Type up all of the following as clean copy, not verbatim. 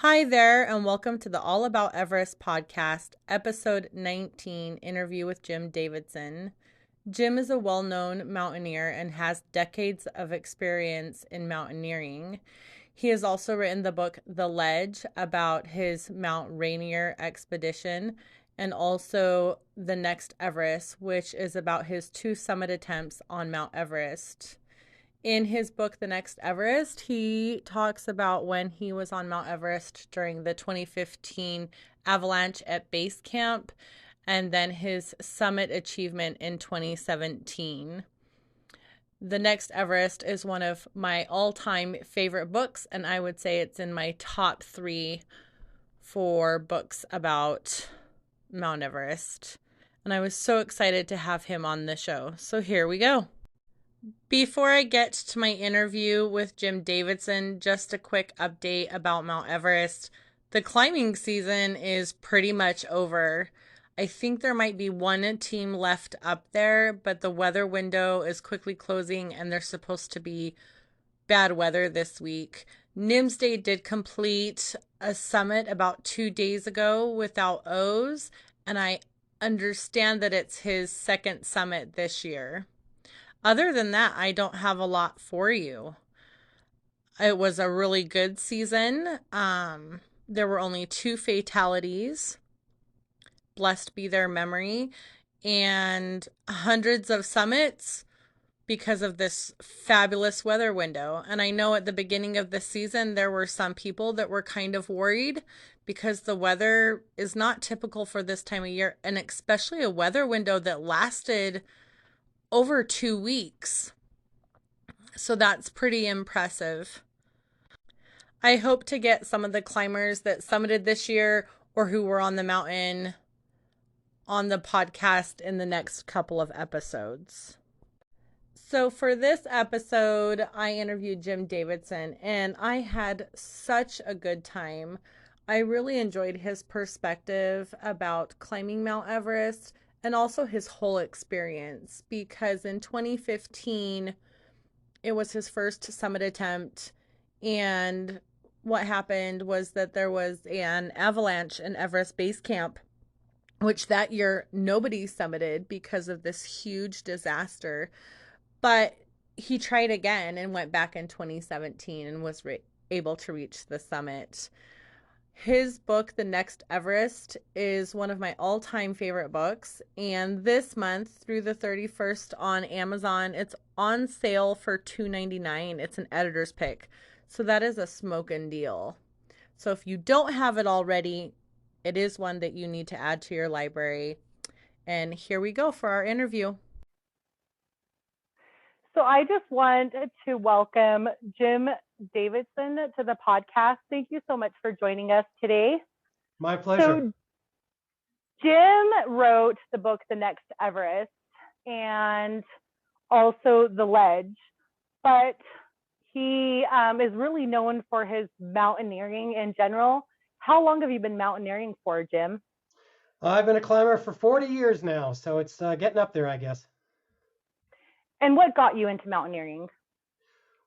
Hi there, and welcome to the All About Everest podcast, episode 19 interview with Jim Davidson. Jim is a well known mountaineer and has decades of experience in mountaineering. He has also written the book The Ledge about his Mount Rainier expedition, and also The Next Everest, which is about his two summit attempts on Mount Everest. In his book, The Next Everest, he talks about when he was on Mount Everest during the 2015 avalanche at Base Camp and then his summit achievement in 2017. The Next Everest is one of my all-time favorite books, and I would say it's in my top 3 for books about Mount Everest. And I was so excited to have him on the show. So here we go. Before I get to my interview with Jim Davidson, just a quick update about Mount Everest. The climbing season is pretty much over. I think there might be one team left up there, but the weather window is quickly closing and there's supposed to be bad weather this week. Nimsday did complete a summit about 2 days ago without O's, and I understand that it's his second summit this year. Other than that, I don't have a lot for you. It was a really good season. There were only 2 fatalities, blessed be their memory, and hundreds of summits because of this fabulous weather window. And I know at the beginning of the season, there were some people that were kind of worried because the weather is not typical for this time of year, and especially a weather window that lasted over 2 weeks. So that's pretty impressive. I hope to get some of the climbers that summited this year or who were on the mountain on the podcast in the next couple of episodes. So for this episode, I interviewed Jim Davidson and I had such a good time. I really enjoyed his perspective about climbing Mount Everest and also his whole experience because in 2015, it was his first summit attempt, and what happened was that there was an avalanche in Everest Base Camp, which that year nobody summited because of this huge disaster. But he tried again and went back in 2017 and was able to reach the summit. His book, The Next Everest, is one of my all-time favorite books. And this month, through the 31st on Amazon, it's on sale for $2.99. It's an editor's pick. So that is a smoking deal. So if you don't have it already, it is one that you need to add to your library. And here we go for our interview. So I just want to welcome Jim Davidson to the podcast. Thank you so much for joining us today. My pleasure. So Jim wrote the book, The Next Everest, and also The Ledge, but he is really known for his mountaineering in general. How long have you been mountaineering for, Jim? I've been a climber for 40 years now, so it's getting up there, I guess. And what got you into mountaineering?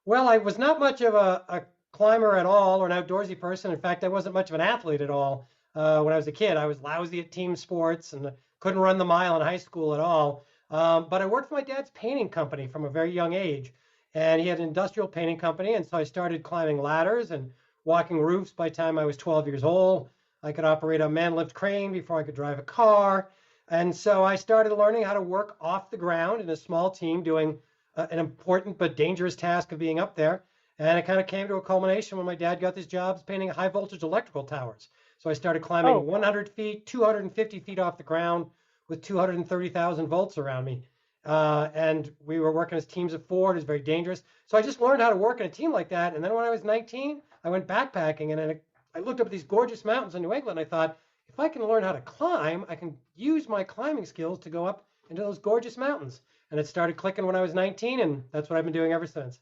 Well, I was not much of a climber at all or an outdoorsy person. In fact, I wasn't much of an athlete at all when I was a kid. I was lousy at team sports and couldn't run the mile in high school at all. But I worked for my dad's painting company from a very young age. And he had an industrial painting company. And so I started climbing ladders and walking roofs by the time I was 12 years old. I could operate a man lift crane before I could drive a car. And so I started learning how to work off the ground in a small team doing an important but dangerous task of being up there. And it kind of came to a culmination when my dad got these jobs painting high voltage electrical towers. So I started climbing 100 feet, 250 feet off the ground with 230,000 volts around me. And we were working as teams of 4. It was very dangerous. So I just learned how to work in a team like that. And then when I was 19, I went backpacking and I looked up at these gorgeous mountains in New England. And I thought, if I can learn how to climb, I can use my climbing skills to go up into those gorgeous mountains. And it started clicking when I was 19, and that's what I've been doing ever since.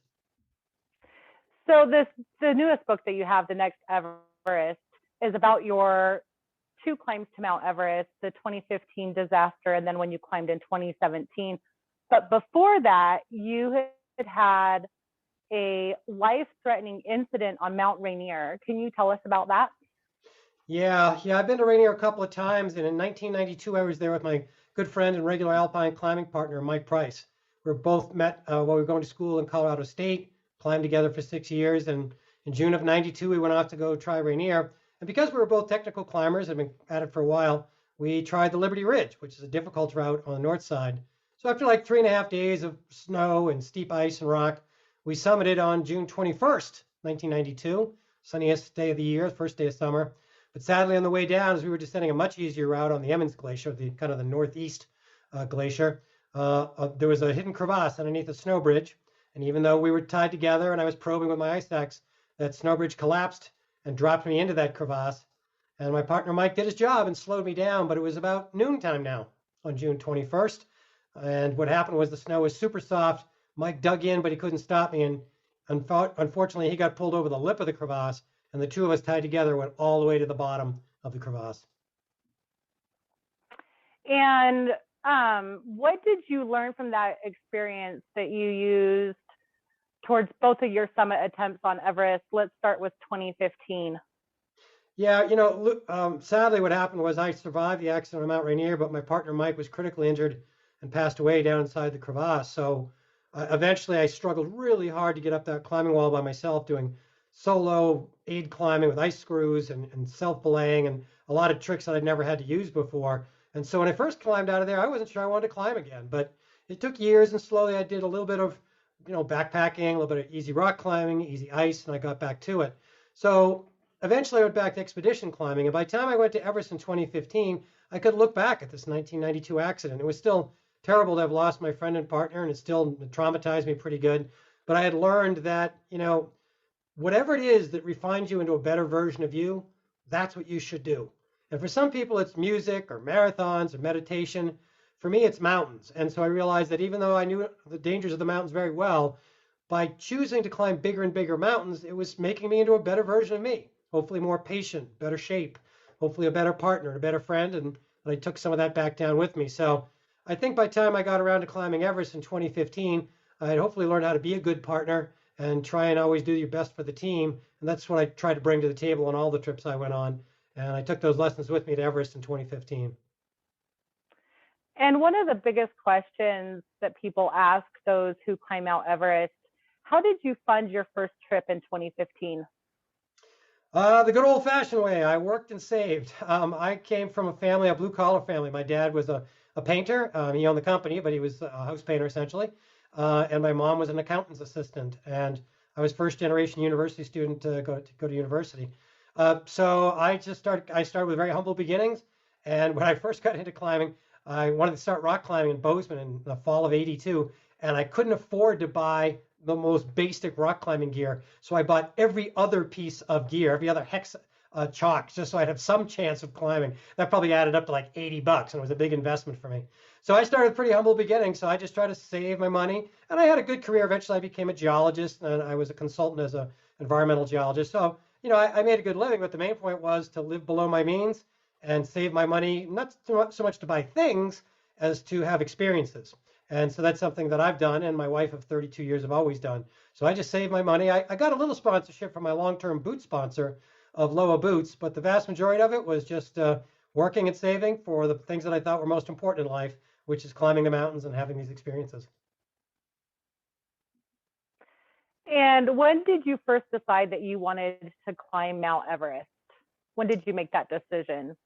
So the newest book that you have, The Next Everest, is about your 2 climbs to Mount Everest, the 2015 disaster, and then when you climbed in 2017. But before that, you had a life-threatening incident on Mount Rainier. Can you tell us about that? Yeah, I've been to Rainier a couple of times, and in 1992 I was there with my good friend and regular alpine climbing partner, Mike Price. We were both met while we were going to school in Colorado State, climbed together for 6 years, and in June of '92 we went off to go try Rainier. And because we were both technical climbers and been at it for a while, we tried the Liberty Ridge, which is a difficult route on the north side. So after like 3.5 days of snow and steep ice and rock, we summited on June 21st, 1992, sunniest day of the year, first day of summer. But sadly, on the way down, as we were descending a much easier route on the Emmons Glacier, the kind of the northeast glacier, there was a hidden crevasse underneath a snow bridge. And even though we were tied together and I was probing with my ice axe, that snow bridge collapsed and dropped me into that crevasse. And my partner Mike did his job and slowed me down, but it was about noontime now on June 21st. And what happened was the snow was super soft. Mike dug in, but he couldn't stop me. And unfortunately, he got pulled over the lip of the crevasse, and the two of us tied together went all the way to the bottom of the crevasse. And what did you learn from that experience that you used towards both of your summit attempts on Everest? Let's start with 2015. Yeah, sadly what happened was I survived the accident on Mount Rainier, but my partner Mike was critically injured and passed away down inside the crevasse. So eventually I struggled really hard to get up that climbing wall by myself, doing solo aid climbing with ice screws and self-belaying and a lot of tricks that I'd never had to use before. And so when I first climbed out of there, I wasn't sure I wanted to climb again, but it took years, and slowly I did a little bit of, backpacking, a little bit of easy rock climbing, easy ice, and I got back to it. So eventually I went back to expedition climbing, and by the time I went to Everest in 2015, I could look back at this 1992 accident. It was still terrible to have lost my friend and partner, and it still traumatized me pretty good. But I had learned that, whatever it is that refines you into a better version of you, that's what you should do. And for some people, it's music or marathons or meditation. For me, it's mountains. And so I realized that even though I knew the dangers of the mountains very well, by choosing to climb bigger and bigger mountains, it was making me into a better version of me. Hopefully more patient, better shape, hopefully a better partner, a better friend. And I took some of that back down with me. So I think by the time I got around to climbing Everest in 2015, I had hopefully learned how to be a good partner and try and always do your best for the team. And that's what I tried to bring to the table on all the trips I went on. And I took those lessons with me to Everest in 2015. And one of the biggest questions that people ask those who climb Mount Everest, how did you fund your first trip in 2015? The good old-fashioned way. I worked and saved. I came from a family, a blue-collar family. My dad was a painter. He owned the company, but he was a house painter essentially. And my mom was an accountant's assistant. And I was first-generation university student to go to university. So I started with very humble beginnings. And when I first got into climbing, I wanted to start rock climbing in Bozeman in the fall of '82. And I couldn't afford to buy the most basic rock climbing gear. So I bought every other piece of gear, every other hex chalk, just so I'd have some chance of climbing. That probably added up to like $80, and it was a big investment for me. So I started pretty humble beginning. So I just tried to save my money, and I had a good career. Eventually I became a geologist, and I was a consultant as an environmental geologist. So, I made a good living, but the main point was to live below my means and save my money, not so much to buy things as to have experiences. And so that's something that I've done, and my wife of 32 years have always done. So I just saved my money. I got a little sponsorship from my long-term boot sponsor of Loa Boots, but the vast majority of it was just working and saving for the things that I thought were most important in life, which is climbing the mountains and having these experiences. And when did you first decide that you wanted to climb Mount Everest? When did you make that decision?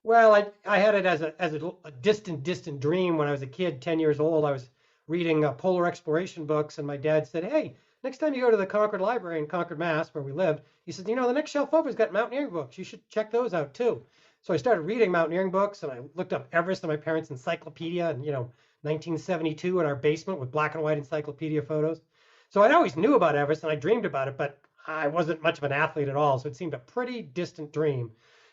Well, I had it as a distant dream when I was a kid, 10 years old. I was reading polar exploration books, and my dad said, "Hey, next time you go to the Concord Library in Concord, Mass., where we lived," he said, "the next shelf over's got mountaineering books. You should check those out too." So I started reading mountaineering books, and I looked up Everest in my parents' encyclopedia in 1972 in our basement with black and white encyclopedia photos. So I always knew about Everest, and I dreamed about it, but I wasn't much of an athlete at all, so it seemed a pretty distant dream.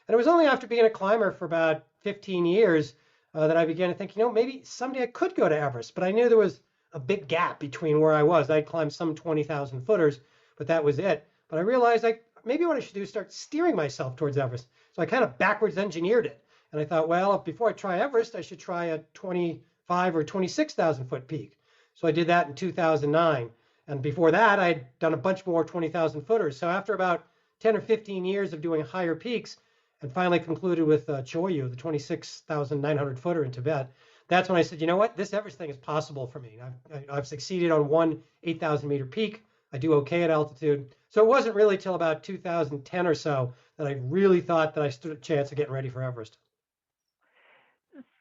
And it was only after being a climber for about 15 years that I began to think, maybe someday I could go to Everest. But I knew there was a big gap between where I was. I'd climbed some 20,000 footers, but that was it. But I realized maybe what I should do is start steering myself towards Everest. So I kind of backwards engineered it. And I thought, well, before I try Everest, I should try a 25 or 26,000 foot peak. So I did that in 2009. And before that, I'd done a bunch more 20,000 footers. So after about 10 or 15 years of doing higher peaks, and finally concluded with Choyu, the 26,900 footer in Tibet, that's when I said, you know what, this Everest thing is possible for me. I've succeeded on one 8,000 meter peak. I do okay at altitude. So it wasn't really till about 2010 or so that I really thought that I stood a chance of getting ready for Everest.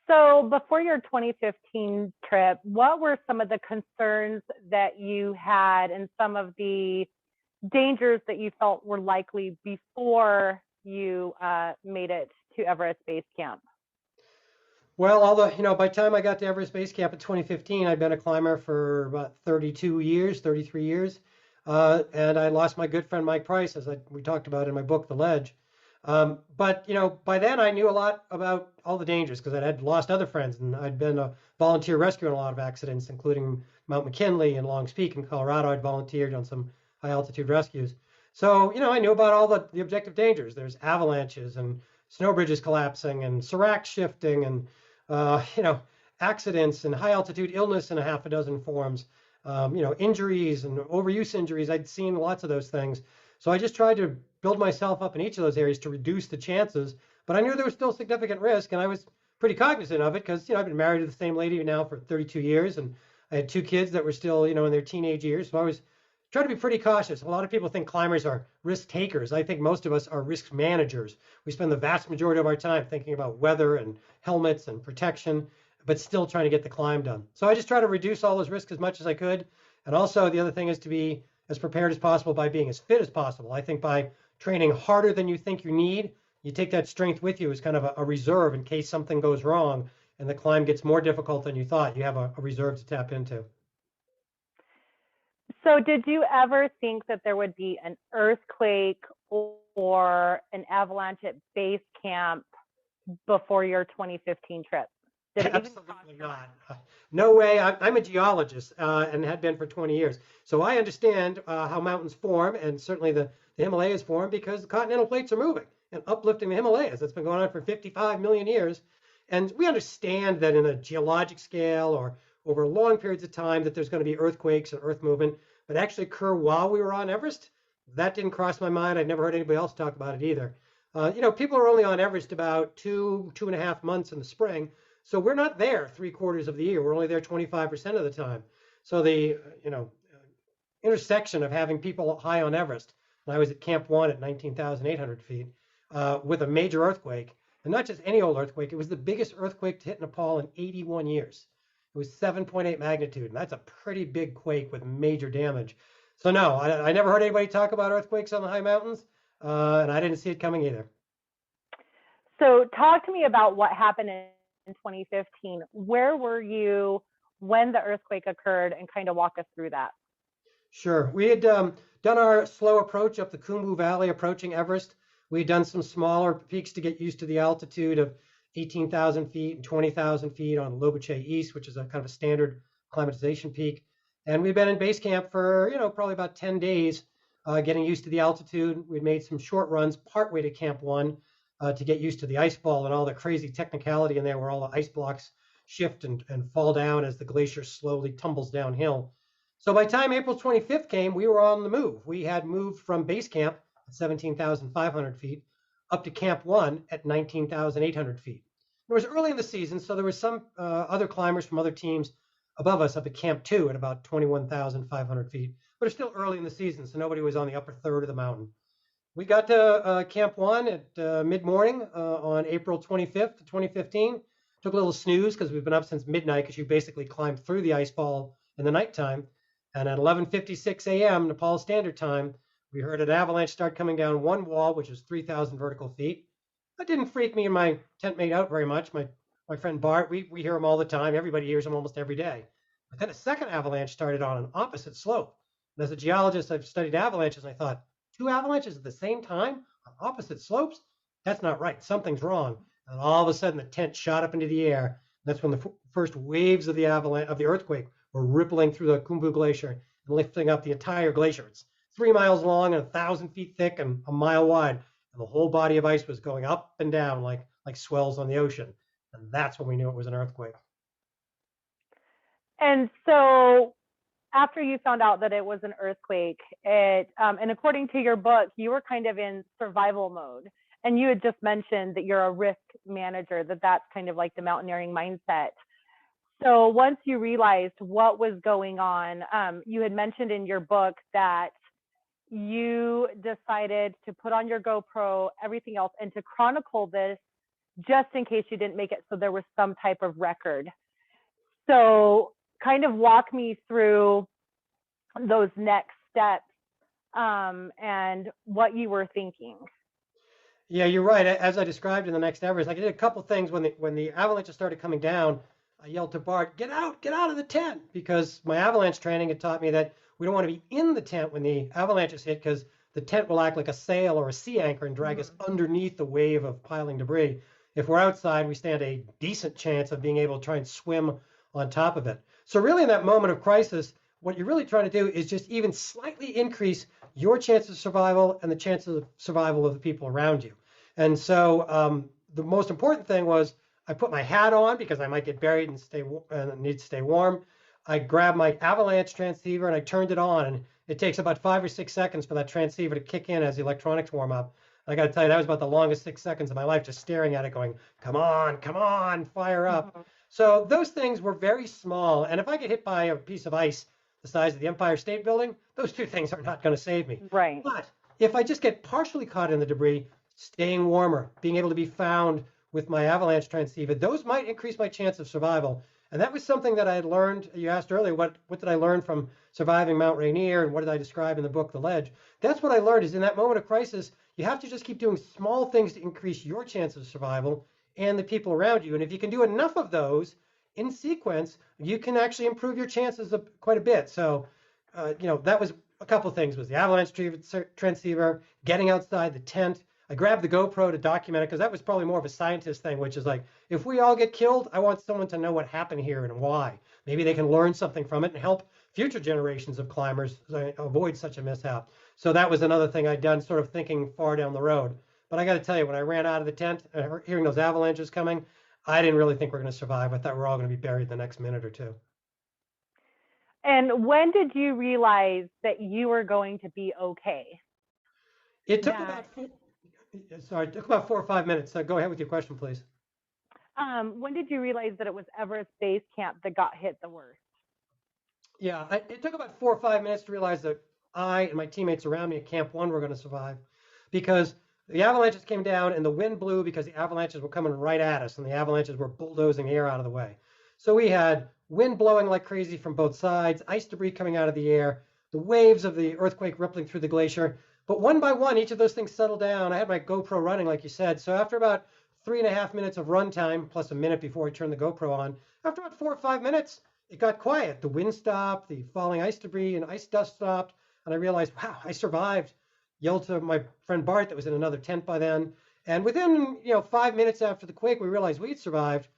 So before your 2015 trip, what were some of the concerns that you had and some of the dangers that you felt were likely before you made it to Everest Base Camp? Well, although, by the time I got to Everest Base Camp in 2015, I'd been a climber for about 32 years, 33 years. And I lost my good friend Mike Price, as we talked about in my book, The Ledge. But, by then I knew a lot about all the dangers because I had lost other friends and I'd been a volunteer rescue in a lot of accidents, including Mount McKinley and Longs Peak in Colorado. I'd volunteered on some high altitude rescues. So, I knew about all the objective dangers. There's avalanches and snow bridges collapsing and serac shifting and uh, you know, accidents and high altitude illness in a half a dozen forms, injuries and overuse injuries. I'd seen lots of those things. So I just tried to build myself up in each of those areas to reduce the chances. But I knew there was still significant risk, and I was pretty cognizant of it because, I've been married to the same lady now for 32 years, and I had two kids that were still, in their teenage years. So I was trying to be pretty cautious. A lot of people think climbers are risk takers. I think most of us are risk managers. We spend the vast majority of our time thinking about weather and helmets and protection, but still trying to get the climb done. So I just try to reduce all those risks as much as I could. And also the other thing is to be as prepared as possible by being as fit as possible. I think by training harder than you think you need, you take that strength with you as kind of a reserve in case something goes wrong and the climb gets more difficult than you thought. You have a reserve to tap into. So did you ever think that there would be an earthquake or an avalanche at base camp before your 2015 trip? Absolutely not. No way. I'm a geologist and had been for 20 years. So I understand how mountains form, and certainly the Himalayas form because the continental plates are moving and uplifting the Himalayas. That's been going on for 55 million years. And we understand that in a geologic scale or over long periods of time that there's going to be earthquakes and earth movement, but actually occur while we were on Everest, that didn't cross my mind. I'd never heard anybody else talk about it either. People are only on Everest about 2.5 months in the spring. So we're not there 3/4 of the year. We're only there 25% of the time. So the intersection of having people high on Everest, and I was at Camp 1 at 19,800 feet, with a major earthquake, and not just any old earthquake. It was the biggest earthquake to hit Nepal in 81 years. It was 7.8 magnitude, and that's a pretty big quake with major damage. So no, I never heard anybody talk about earthquakes on the high mountains, and I didn't see it coming either. So talk to me about what happened in 2015. Where were you when the earthquake occurred, and kind of walk us through that? Sure. We had done our slow approach up the Khumbu Valley, approaching Everest. We had done some smaller peaks to get used to the altitude of 18,000 feet and 20,000 feet on Lobuche East, which is a kind of a standard climatization peak. And we've been in base camp for, probably about 10 days, getting used to the altitude. We'd made some short runs partway to Camp 1 to get used to the ice fall and all the crazy technicality in there where all the ice blocks shift and fall down as the glacier slowly tumbles downhill. So by the time April 25th came, we were on the move. We had moved from base camp at 17,500 feet up to Camp 1 at 19,800 feet. It was early in the season, so there were some other climbers from other teams above us up at Camp 2 at about 21,500 feet. But it's still early in the season, so nobody was on the upper third of the mountain. We got to Camp 1 at mid-morning on April 25th, 2015. Took a little snooze because we've been up since midnight because you basically climbed through the ice fall in the nighttime. And at 11:56 a.m. Nepal Standard Time, we heard an avalanche start coming down one wall, which is 3,000 vertical feet. That didn't freak me and my tent mate out very much. My friend Bart, we hear him all the time. Everybody hears him almost every day. But then a second avalanche started on an opposite slope. And as a geologist, I've studied avalanches, and I thought, two avalanches at the same time on opposite slopes? That's not right. Something's wrong. And all of a sudden, the tent shot up into the air. That's when the first waves of the earthquake were rippling through the Khumbu Glacier and lifting up the entire glacier. It's 3 miles long and 1,000 feet thick and a mile wide. And the whole body of ice was going up and down like swells on the ocean. And that's when we knew it was an earthquake. And so after you found out that it was an earthquake, and according to your book, you were kind of in survival mode. And you had just mentioned that you're a risk manager, that's kind of like the mountaineering mindset. So once you realized what was going on, you had mentioned in your book that you decided to put on your GoPro, everything else, and to chronicle this just in case you didn't make it, so there was some type of record. So kind of walk me through those next steps, and what you were thinking. Yeah, you're right. As I described in the Next Everest, I did a couple things when the avalanches started coming down. I yelled to Bart, get out of the tent," because my avalanche training had taught me that we don't want to be in the tent when the avalanches hit, because the tent will act like a sail or a sea anchor and drag us underneath the wave of piling debris. If we're outside, we stand a decent chance of being able to try and swim on top of it. So really, in that moment of crisis, what you're really trying to do is just even slightly increase your chance of survival and the chances of survival of the people around you. And so the most important thing was I put my hat on because I might get buried and need to stay warm. I grabbed my avalanche transceiver and I turned it on. And it takes about 5 or 6 seconds for that transceiver to kick in as the electronics warm up. I got to tell you, that was about the longest 6 seconds of my life, just staring at it going, come on, fire up. So those things were very small. And if I get hit by a piece of ice the size of the Empire State Building, those two things are not going to save me. Right. But if I just get partially caught in the debris, staying warmer, being able to be found with my avalanche transceiver, those might increase my chance of survival. And that was something that I had learned. You asked earlier, what did I learn from surviving Mount Rainier, and what did I describe in the book, The Ledge? That's what I learned, is in that moment of crisis, you have to just keep doing small things to increase your chance of survival and the people around you. And if you can do enough of those in sequence, you can actually improve your chances of quite a bit. So, that was a couple of things: was the avalanche transceiver, getting outside the tent. I grabbed the GoPro to document it because that was probably more of a scientist thing, which is like, if we all get killed, I want someone to know what happened here and why. Maybe they can learn something from it and help future generations of climbers avoid such a mishap. So that was another thing I'd done, sort of thinking far down the road. But I got to tell you, when I ran out of the tent, hearing those avalanches coming, I didn't really think we're going to survive. I thought we're all going to be buried the next minute or two. And when did you realize that you were going to be okay? It took it took about 4 or 5 minutes. Go ahead with your question, please. When did you realize that it was Everest Base Camp that got hit the worst? Yeah, it took about 4 or 5 minutes to realize that I and my teammates around me at Camp 1 were going to survive, because the avalanches came down and the wind blew because the avalanches were coming right at us, and the avalanches were bulldozing air out of the way. So we had wind blowing like crazy from both sides, ice debris coming out of the air, the waves of the earthquake rippling through the glacier. But one by one, each of those things settled down. I had my GoPro running, like you said. So after about 3.5 minutes of runtime, plus a minute before I turned the GoPro on, after about 4 or 5 minutes, it got quiet. The wind stopped, the falling ice debris and ice dust stopped, and I realized, wow, I survived. Yelled to my friend Bart that was in another tent by then. And within 5 minutes after the quake, we realized we'd survived.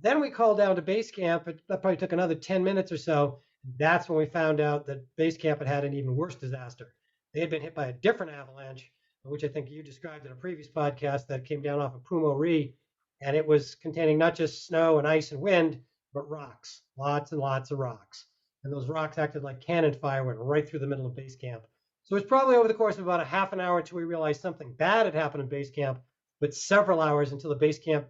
Then we called down to base camp. That probably took another 10 minutes or so. That's when we found out that base camp had had an even worse disaster. They had been hit by a different avalanche, which I think you described in a previous podcast, that came down off of Prumo Ri, and it was containing not just snow and ice and wind, but rocks, lots and lots of rocks. And those rocks acted like cannon fire, went right through the middle of base camp. So it's probably over the course of about a half an hour until we realized something bad had happened in base camp, but several hours until the base camp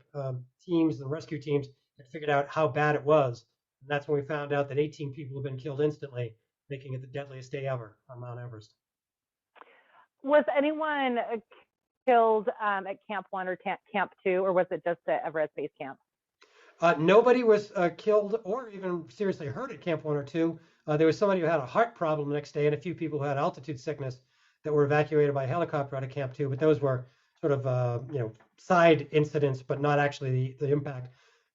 teams, the rescue teams, had figured out how bad it was. And that's when we found out that 18 people had been killed instantly, making it the deadliest day ever on Mount Everest. Was anyone killed at Camp 1 or Camp 2, or was it just at Everest Base Camp? Nobody was killed or even seriously hurt at Camp 1 or 2. There was somebody who had a heart problem the next day, and a few people who had altitude sickness that were evacuated by helicopter out of Camp 2. But those were sort of side incidents, but not actually the impact.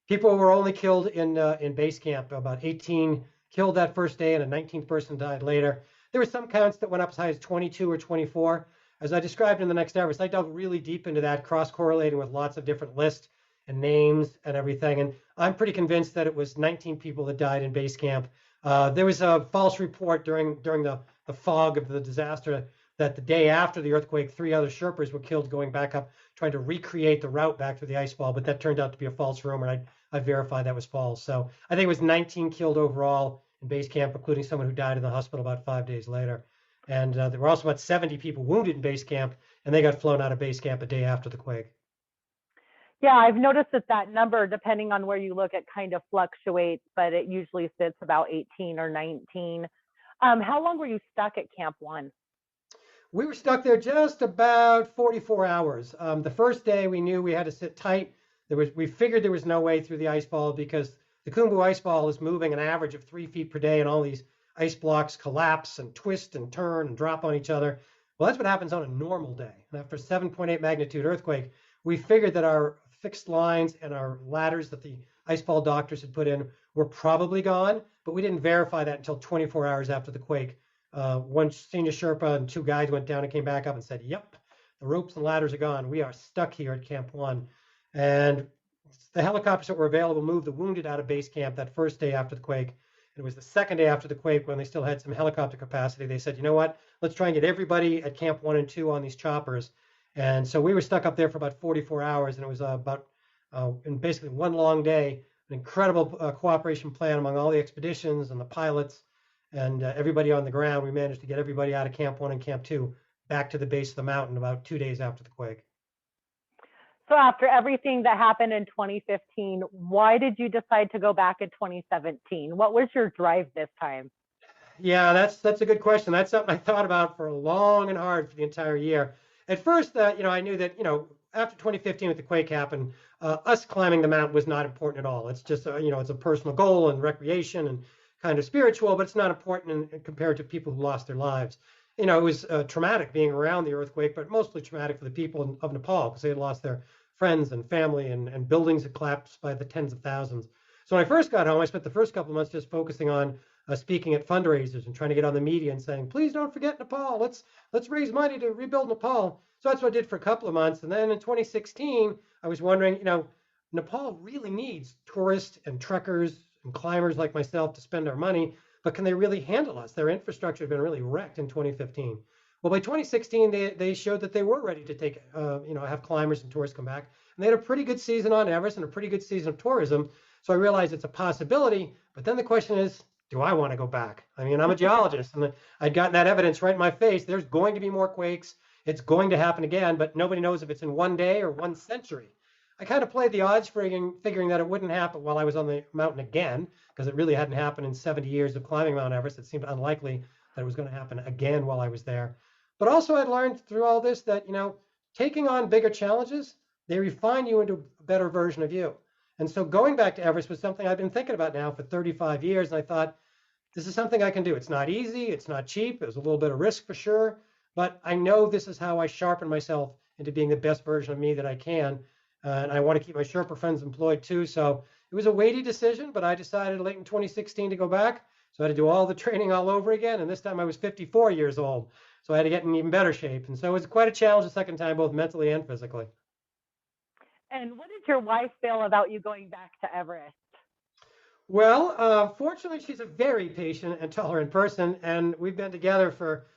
People were only killed in base camp. About 18 killed that first day, and a 19th person died later. There were some counts that went up as high as 22 or 24. As I described in the Next Everest, I dug really deep into that, cross-correlating with lots of different lists and names and everything. And I'm pretty convinced that it was 19 people that died in base camp. There was a false report during the fog of the disaster that the day after the earthquake, 3 other Sherpas were killed going back up, trying to recreate the route back to the ice fall. But that turned out to be a false rumor, and I verified that was false. So I think it was 19 killed overall, in base camp, including someone who died in the hospital about 5 days later. And there were also about 70 people wounded in base camp, and they got flown out of base camp a day after the quake. Yeah, I've noticed that number, depending on where you look, it kind of fluctuates, but it usually sits about 18 or 19. How long were you stuck at Camp 1? We were stuck there just about 44 hours. The first day we knew we had to sit tight. We figured there was no way through the ice fall because the Khumbu ice fall is moving an average of 3 feet per day, and all these ice blocks collapse and twist and turn and drop on each other. Well, that's what happens on a normal day. And after a 7.8 magnitude earthquake, we figured that our fixed lines and our ladders that the ice fall doctors had put in were probably gone, but we didn't verify that until 24 hours after the quake. One senior Sherpa and two guides went down and came back up and said, yep, the ropes and ladders are gone. We are stuck here at Camp 1. And the helicopters that were available moved the wounded out of base camp that first day after the quake. It was the second day after the quake when they still had some helicopter capacity. They said, you know what, let's try and get everybody at Camp 1 and 2 on these choppers. And so we were stuck up there for about 44 hours, and it was in basically one long day, an incredible cooperation plan among all the expeditions and the pilots and everybody on the ground. We managed to get everybody out of Camp 1 and Camp 2 back to the base of the mountain about 2 days after the quake. So after everything that happened in 2015, why did you decide to go back in 2017? What was your drive this time? Yeah, that's a good question. That's something I thought about for long and hard for the entire year. At first, I knew that, after 2015 with the quake happened, us climbing the mountain was not important at all. It's just, it's a personal goal and recreation and kind of spiritual, but it's not important compared to people who lost their lives. It was traumatic being around the earthquake, but mostly traumatic for the people of Nepal because they had lost their friends and family and buildings had collapsed by the tens of thousands. So when I first got home, I spent the first couple of months just focusing on speaking at fundraisers and trying to get on the media and saying, please don't forget Nepal. Let's raise money to rebuild Nepal. So that's what I did for a couple of months. And then in 2016, I was wondering, Nepal really needs tourists and trekkers and climbers like myself to spend our money, but can they really handle us? Their infrastructure had been really wrecked in 2015. Well, by 2016, they showed that they were ready to take, have climbers and tourists come back. And they had a pretty good season on Everest and a pretty good season of tourism. So I realized it's a possibility. But then the question is, do I want to go back? I mean, I'm a geologist, and I'd gotten that evidence right in my face. There's going to be more quakes. It's going to happen again, but nobody knows if it's in 1 day or 1 century. I kind of played the odds figuring that it wouldn't happen while I was on the mountain again, because it really hadn't happened in 70 years of climbing Mount Everest. It seemed unlikely that it was going to happen again while I was there. But also I'd learned through all this that, taking on bigger challenges, they refine you into a better version of you. And so going back to Everest was something I've been thinking about now for 35 years. And I thought, this is something I can do. It's not easy. It's not cheap. There's a little bit of risk for sure. But I know this is how I sharpen myself into being the best version of me that I can. And I want to keep my Sherpa friends employed too. So it was a weighty decision, but I decided late in 2016 to go back. So I had to do all the training all over again. And this time I was 54 years old. So I had to get in even better shape. And so it was quite a challenge the second time, both mentally and physically. And what did your wife feel about you going back to Everest? Well, fortunately, she's a very patient and tolerant person, and we've been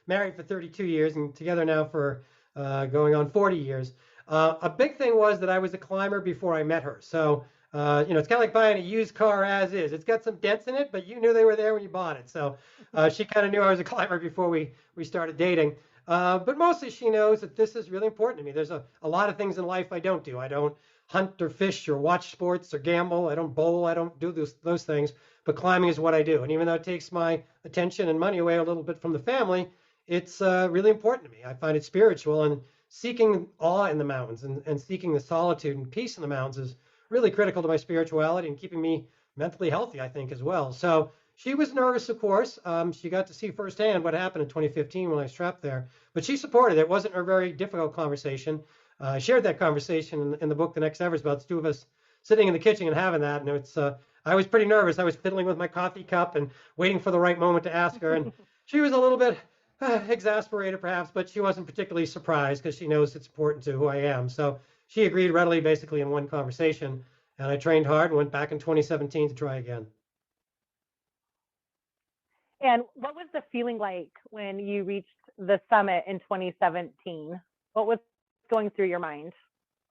married for 32 years, and together now for going on 40 years. A big thing was that I was a climber before I met her. So, it's kind of like buying a used car as is. It's got some dents in it, but you knew they were there when you bought it. So she kind of knew I was a climber before we started dating. But mostly she knows that this is really important to me. There's a lot of things in life I don't do. I don't hunt or fish or watch sports or gamble. I don't bowl. I don't do those things. But climbing is what I do. And even though it takes my attention and money away a little bit from the family, it's really important to me. I find it spiritual, and seeking awe in the mountains and seeking the solitude and peace in the mountains is really critical to my spirituality and keeping me mentally healthy, I think, as well. So she was nervous, of course. She got to see firsthand what happened in 2015 when I was trapped there. But she supported it. It wasn't a very difficult conversation. I shared that conversation in the book, The Next Everest, about the two of us sitting in the kitchen and having that. And I was pretty nervous. I was fiddling with my coffee cup and waiting for the right moment to ask her. And she was a little bit exasperated, perhaps, but she wasn't particularly surprised because she knows it's important to who I am. So she agreed readily, basically in one conversation. And I trained hard and went back in 2017 to try again. And what was the feeling like when you reached the summit in 2017? What was going through your mind?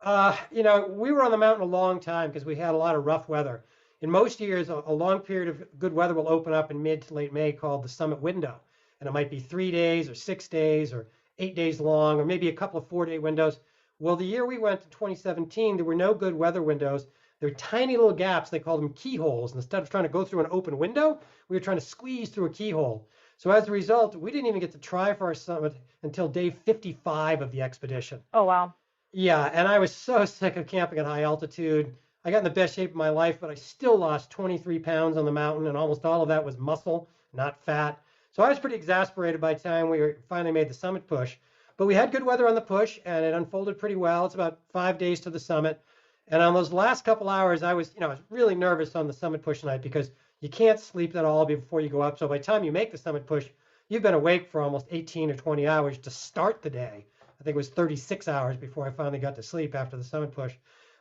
We were on the mountain a long time because we had a lot of rough weather. in most years, a long period of good weather will open up in mid to late May called the summit window. And it might be 3 days or 6 days or 8 days long, or maybe a couple of 4-day windows. Well, the year we went in 2017, there were no good weather windows. There were tiny little gaps. They called them keyholes. And instead of trying to go through an open window, we were trying to squeeze through a keyhole. So as a result, we didn't even get to try for our summit until day 55 of the expedition. Oh, wow. Yeah, and I was so sick of camping at high altitude. I got in the best shape of my life, but I still lost 23 pounds on the mountain, and almost all of that was muscle, not fat. So I was pretty exasperated by the time we finally made the summit push. But we had good weather on the push, and it unfolded pretty well. It's about 5 days to the summit. And on those last couple hours, I was really nervous on the summit push night because you can't sleep at all before you go up. So by the time you make the summit push, you've been awake for almost 18 or 20 hours to start the day. I think it was 36 hours before I finally got to sleep after the summit push.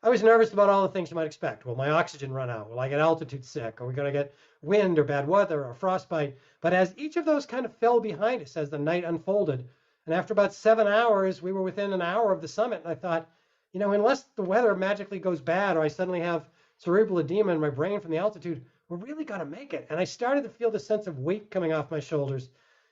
I was nervous about all the things you might expect. Will my oxygen run out? Will I get altitude sick? Are we going to get wind or bad weather or frostbite? But as each of those kind of fell behind us as the night unfolded, and after about 7 hours, we were within an hour of the summit, and I thought, unless the weather magically goes bad or I suddenly have cerebral edema in my brain from the altitude, we're really going to make it. And I started to feel the sense of weight coming off my shoulders.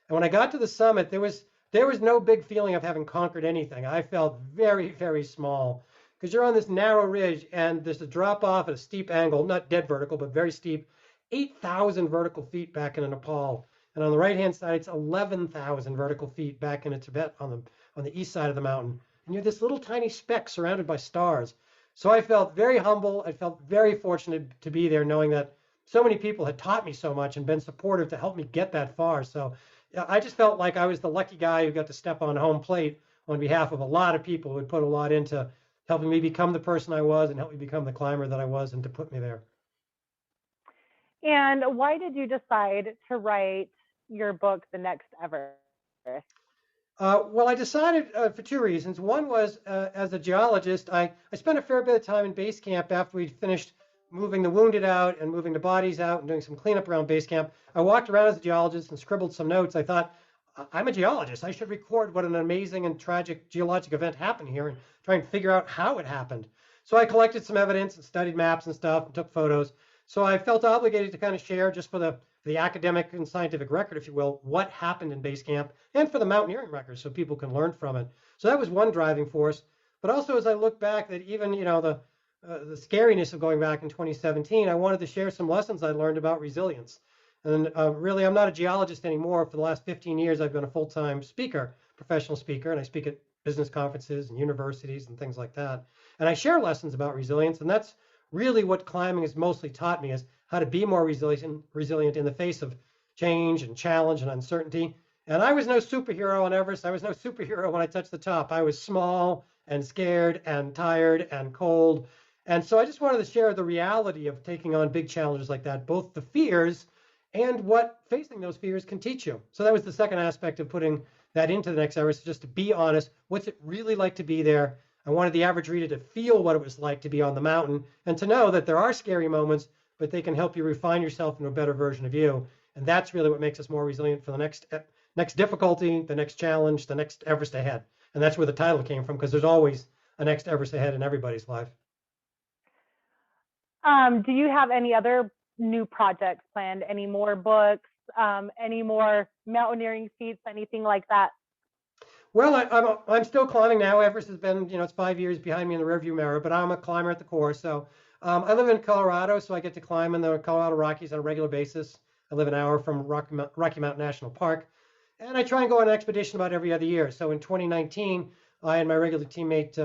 And when I got to the summit, there was no big feeling of having conquered anything. I felt very, very small because you're on this narrow ridge and there's a drop off at a steep angle, not dead vertical, but very steep, 8,000 vertical feet back into Nepal. And on the right-hand side, it's 11,000 vertical feet back into Tibet on the east side of the mountain. And you're this little tiny speck surrounded by stars. So I felt very humble. I felt very fortunate to be there, knowing that so many people had taught me so much and been supportive to help me get that far. So I just felt like I was the lucky guy who got to step on home plate on behalf of a lot of people who had put a lot into helping me become the person I was and help me become the climber that I was and to put me there. And why did you decide to write your book, The Next Everest? Well, I decided for two reasons. One was, as a geologist, I spent a fair bit of time in base camp after we'd finished moving the wounded out and moving the bodies out and doing some cleanup around base camp. I walked around as a geologist and scribbled some notes. I thought, I'm a geologist. I should record what an amazing and tragic geologic event happened here and try and figure out how it happened. So I collected some evidence and studied maps and stuff and took photos. So I felt obligated to kind of share, just for the academic and scientific record, if you will, what happened in base camp and for the mountaineering record so people can learn from it. So that was one driving force. But also, as I look back, that even, the scariness of going back in 2017, I wanted to share some lessons I learned about resilience. And really, I'm not a geologist anymore. For the last 15 years, I've been a full-time speaker, professional speaker, and I speak at business conferences and universities and things like that. And I share lessons about resilience, and that's really what climbing has mostly taught me, is how to be more resilient in the face of change and challenge and uncertainty. And I was no superhero on Everest. I was no superhero when I touched the top. I was small and scared and tired and cold. And so I just wanted to share the reality of taking on big challenges like that, both the fears and what facing those fears can teach you. So that was the second aspect of putting that into the Next Everest, just to be honest. What's it really like to be there? I wanted the average reader to feel what it was like to be on the mountain and to know that there are scary moments, but they can help you refine yourself into a better version of you. And that's really what makes us more resilient for the next difficulty, the next challenge, the next Everest ahead. And that's where the title came from, because there's always a next Everest ahead in everybody's life. Do you have any other new projects planned? Any more books? Any more mountaineering feats? Anything like that? Well, I'm still climbing now. Everest has been, it's 5 years behind me in the rearview mirror, but I'm a climber at the core. So I live in Colorado, so I get to climb in the Colorado Rockies on a regular basis. I live an hour from Rocky Mountain National Park, and I try and go on an expedition about every other year. So in 2019, I and my regular teammate,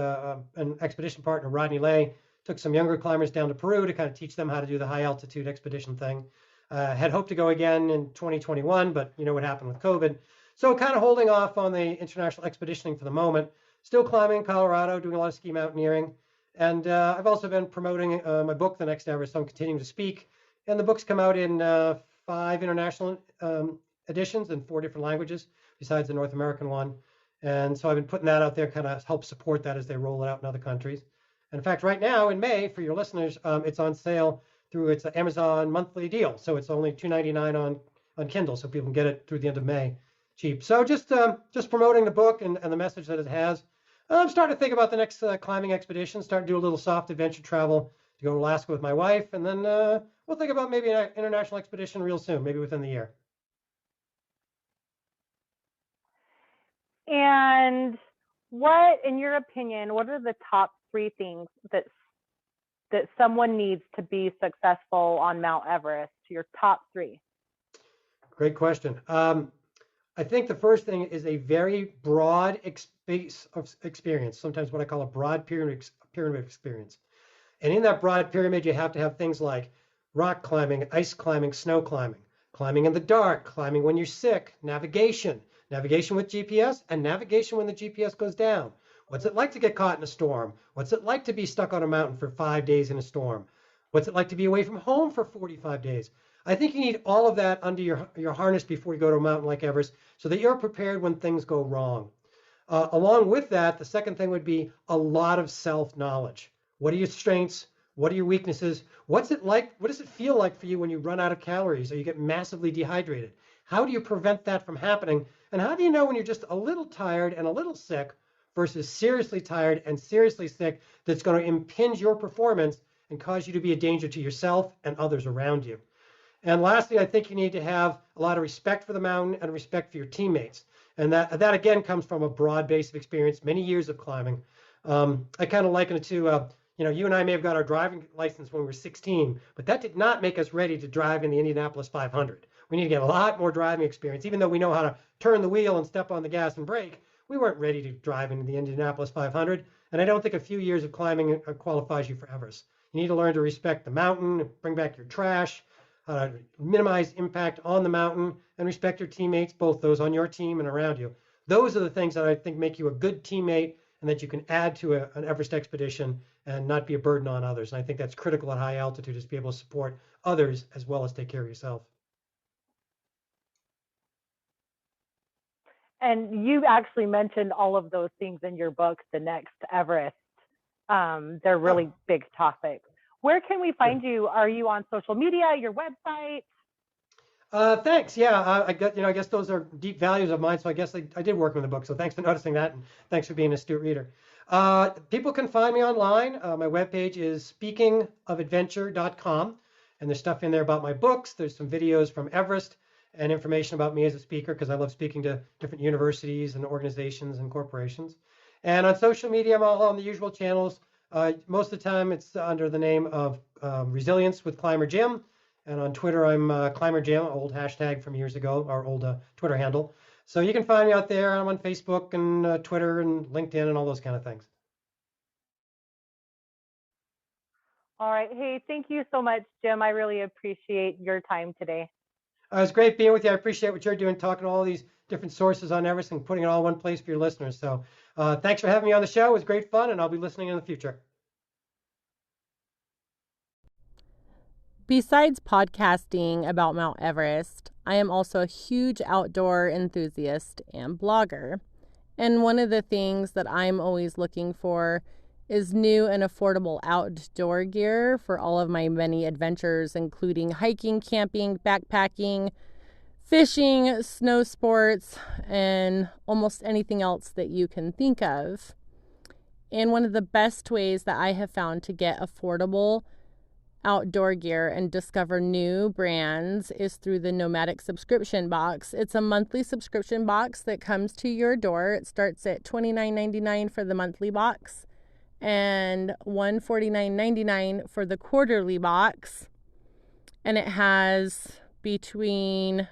an expedition partner, Rodney Lay, took some younger climbers down to Peru to kind of teach them how to do the high altitude expedition thing. Had hoped to go again in 2021, but you know what happened with COVID. So kind of holding off on the international expeditioning for the moment. Still climbing in Colorado, doing a lot of ski mountaineering. And I've also been promoting my book, The Next Everest, so I'm continuing to speak. And the book's come out in 5 international editions in 4 different languages, besides the North American one. And so I've been putting that out there, kind of help support that as they roll it out in other countries. And in fact, right now in May, for your listeners, it's on sale through its Amazon monthly deal. So it's only $2.99 on Kindle, so people can get it through the end of May. Cheap. So just promoting the book and the message that it has. I'm starting to think about the next climbing expedition, start to do a little soft adventure travel to go to Alaska with my wife, and then we'll think about maybe an international expedition real soon, maybe within the year. And what, in your opinion, what are the top 3 things that someone needs to be successful on Mount Everest? Your top 3. Great question. I think the first thing is a very broad space of experience, sometimes what I call a broad pyramid experience. And in that broad pyramid, you have to have things like rock climbing, ice climbing, snow climbing, climbing in the dark, climbing when you're sick, navigation with GPS, and navigation when the GPS goes down. What's it like to get caught in a storm? What's it like to be stuck on a mountain for 5 days in a storm? What's it like to be away from home for 45 days? I think you need all of that under your harness before you go to a mountain like Everest so that you're prepared when things go wrong. Along with that, the second thing would be a lot of self-knowledge. What are your strengths? What are your weaknesses? What's it like? What does it feel like for you when you run out of calories or you get massively dehydrated? How do you prevent that from happening? And how do you know when you're just a little tired and a little sick versus seriously tired and seriously sick that's going to impinge your performance and cause you to be a danger to yourself and others around you? And lastly, I think you need to have a lot of respect for the mountain and respect for your teammates. And that again comes from a broad base of experience, many years of climbing. I kind of liken it to, you and I may have got our driving license when we were 16, but that did not make us ready to drive in the Indianapolis 500. We need to get a lot more driving experience. Even though we know how to turn the wheel and step on the gas and brake, we weren't ready to drive into the Indianapolis 500. And I don't think a few years of climbing qualifies you for Everest. You need to learn to respect the mountain, bring back your trash, minimize impact on the mountain, and respect your teammates, both those on your team and around you. Those are the things that I think make you a good teammate and that you can add to an Everest expedition and not be a burden on others. And I think that's critical at high altitude, is to be able to support others as well as take care of yourself. And you actually mentioned all of those things in your book, The Next Everest. They're really big topics. Where can we find you? Are you on social media, your website? Thanks. Yeah, I guess those are deep values of mine. So I guess I did work on the book. So thanks for noticing that, and thanks for being an astute reader. People can find me online. My webpage is speakingofadventure.com, and there's stuff in there about my books. There's some videos from Everest and information about me as a speaker, because I love speaking to different universities and organizations and corporations. And on social media, I'm all on the usual channels. Most of the time, it's under the name of Resilience with Climber Jim. And on Twitter, I'm Climber Jim, old hashtag from years ago, our old Twitter handle. So you can find me out there. I'm on Facebook and Twitter and LinkedIn and all those kind of things. All right. Hey, thank you so much, Jim. I really appreciate your time today. It was great being with you. I appreciate what you're doing, talking to all these different sources on Everest and putting it all in one place for your listeners. So thanks for having me on the show. It was great fun, and I'll be listening in the future. Besides podcasting about Mount Everest, I am also a huge outdoor enthusiast and blogger. And one of the things that I'm always looking for is new and affordable outdoor gear for all of my many adventures, including hiking, camping, backpacking, fishing, snow sports, and almost anything else that you can think of. And one of the best ways that I have found to get affordable outdoor gear and discover new brands is through the Nomadic subscription box. It's a monthly subscription box that comes to your door. It starts at $29.99 for the monthly box and $149.99 for the quarterly box. And it has between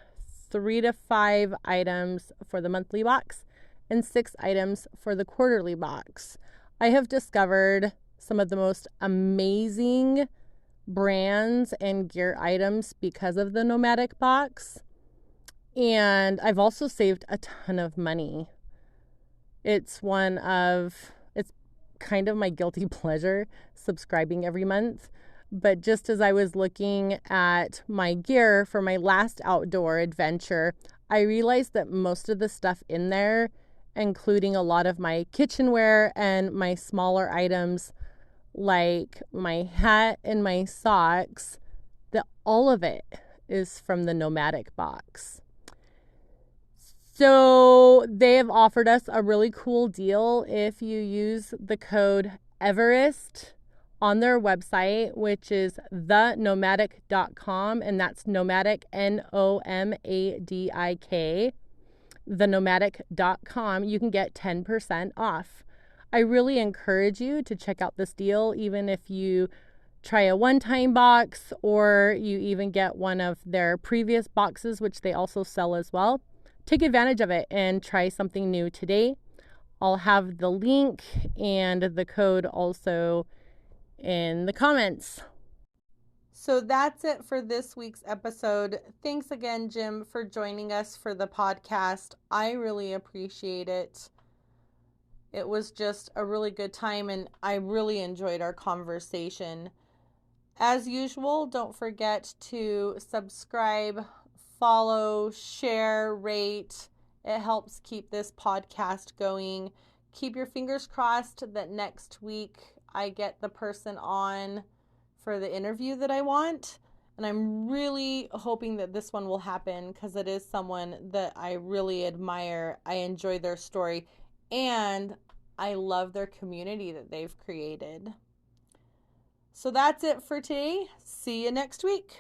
3 to 5 items for the monthly box and 6 items for the quarterly box. I have discovered some of the most amazing brands and gear items because of the Nomadic box. And I've also saved a ton of money. It's kind of my guilty pleasure subscribing every month. But just as I was looking at my gear for my last outdoor adventure, I realized that most of the stuff in there, including a lot of my kitchenware and my smaller items like my hat and my socks, that all of it is from the Nomadic box. So they have offered us a really cool deal if you use the code Everest on their website, which is thenomadic.com, and that's nomadic, Nomadik, thenomadic.com, you can get 10% off. I really encourage you to check out this deal, even if you try a one-time box or you even get one of their previous boxes, which they also sell as well. Take advantage of it and try something new today. I'll have the link and the code also in the comments. So that's it for this week's episode. Thanks again, Jim, for joining us for the podcast. I really appreciate it. It was just a really good time, and I really enjoyed our conversation. As usual, don't forget to subscribe, follow, share, rate. It helps keep this podcast going. Keep your fingers crossed that next week I get the person on for the interview that I want. And I'm really hoping that this one will happen because it is someone that I really admire. I enjoy their story and I love their community that they've created. So that's it for today. See you next week.